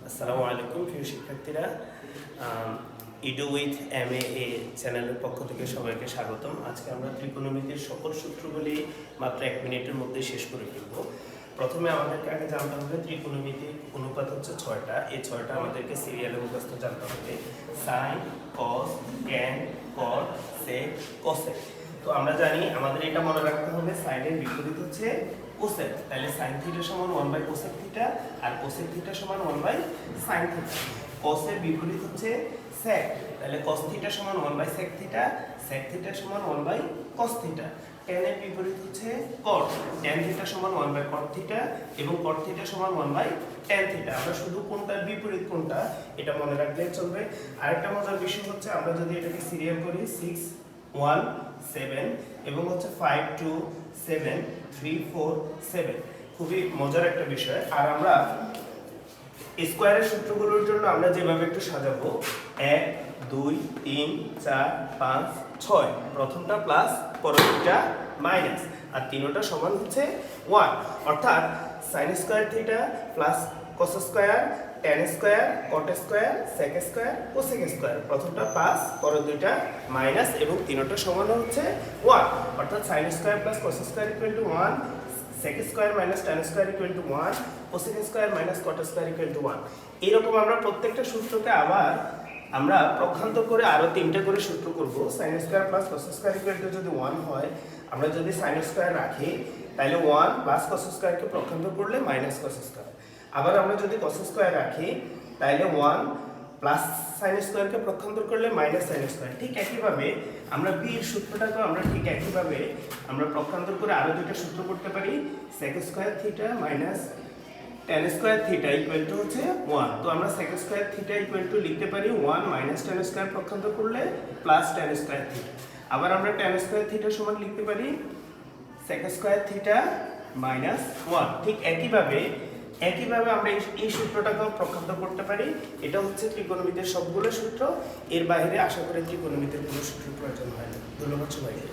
আসসালামু আলাইকুম প্রিয় শিক্ষার্থীরা, ইডু উইথ MA চ্যানেলের পক্ষ থেকে সবাইকে স্বাগতম। আজকে আমরা ত্রিকোণমিতির সকল সূত্রগুলি মাত্র 1 মিনিটের মধ্যে শেষ করে ফেলব। প্রথমে আমাদেরকে আগে জানতে হবে ত্রিকোণমিতির অনুপাত হচ্ছে 6টা। এই 6টা আমাদেরকে সিরিয়ালে মুখস্থ জানতে হবে: সাইন, কস, ট্যান, কট, সেক, কোসেক। তো আমরা জানি আমাদের এটা মনে রাখতে হবে, সাইনের বিপরীত হচ্ছে কোসেক। তাহলে সাইন থিটা সমান 1 কোসেক থিটা, আর কোসেক থিটা সমান 1 সাইন থিটা। কসের বিপরীত হচ্ছে সেক, তাহলে কস থিটা সমান 1 সেক থিটা, সেক থিটা সমান 1 কস থিটা। ট্যানের বিপরীত হচ্ছে কট, ট্যান থিটা সমান 1 কট থিটা, এবং কট থিটা সমান 1 ট্যান থিটা। আমরা শুধু কোনটার বিপরীত কোনটা এটা মনে রাখলেই চলবে। আরেকটা মজার বিষয় হচ্ছে, আমরা যদি এটাকে সিরিয়াল করি 6 1 7 এবং হচ্ছে 5 2 7 3 4 7, খুবই মজার একটা বিষয়। আর আমরা স্কয়ারের সূত্রগুলোর জন্য আমরা যেভাবে একটু সাজাবো, 1 2 3 4 5 6, প্রথমটা প্লাস, পরবর্তীটা মাইনাস, আর তিনটা সমান হচ্ছে 1। অর্থাৎ sin square theta plus cos square, tan square, cot square, sec square, cosec square, প্রথমটা প্লাস, পরের দুইটা মাইনাস, এবং তিনটা সমান হচ্ছে 1। অর্থাৎ sin square plus cos square equal to 1, sec square minus tan square equal to 1, cosec square minus cot square equal to 1। এরকম আমরা প্রত্যেকটা সূত্রকে আবার আমরা প্রক্ষান্তর করে আরো 3টা করে সূত্র করব। sin square plus cos square equal to যদি 1 হয়, আমরা যদি sin স্কয়ার রাখি তাহলে 1 প্লাস cos স্কয়ারকে প্রক্ষান্তর করলে মাইনাস cos স্কয়ার। আবার আমরা যদি cos স্কয়ার রাখি তাহলে 1 প্লাস sin স্কয়ারকে প্রক্ষান্তর করলে মাইনাস sin স্কয়ার। ঠিক একইভাবে আমরা b এর সূত্রটাকে আমরা ঠিক একইভাবে আমরা প্রক্ষান্তর করে আরো দুটো সূত্র করতে পারি। sec square theta minus tan square theta equal to হচ্ছে 1। তো আমরা sec square theta equal to লিখতে পারি 1 মাইনাস tan স্কয়ার প্রক্ষান্তর করলে প্লাস tan স্কয়ার থিটা। আবার আমরা tan স্কয়ার থিটা সমান লিখতে পারি sec স্কয়ার থিটা মাইনাস 1। ঠিক একইভাবে আমরা এই সূত্রটাকেও প্রক্ষান্তর করতে পারি। এটা হচ্ছে ত্রিকোণমিতির সবগুলো সূত্র। এর বাইরে আশা করি ত্রিকোণমিতির কোনো সূত্র প্রয়োজন হয় না। ধন্যবাদ সবাইকে।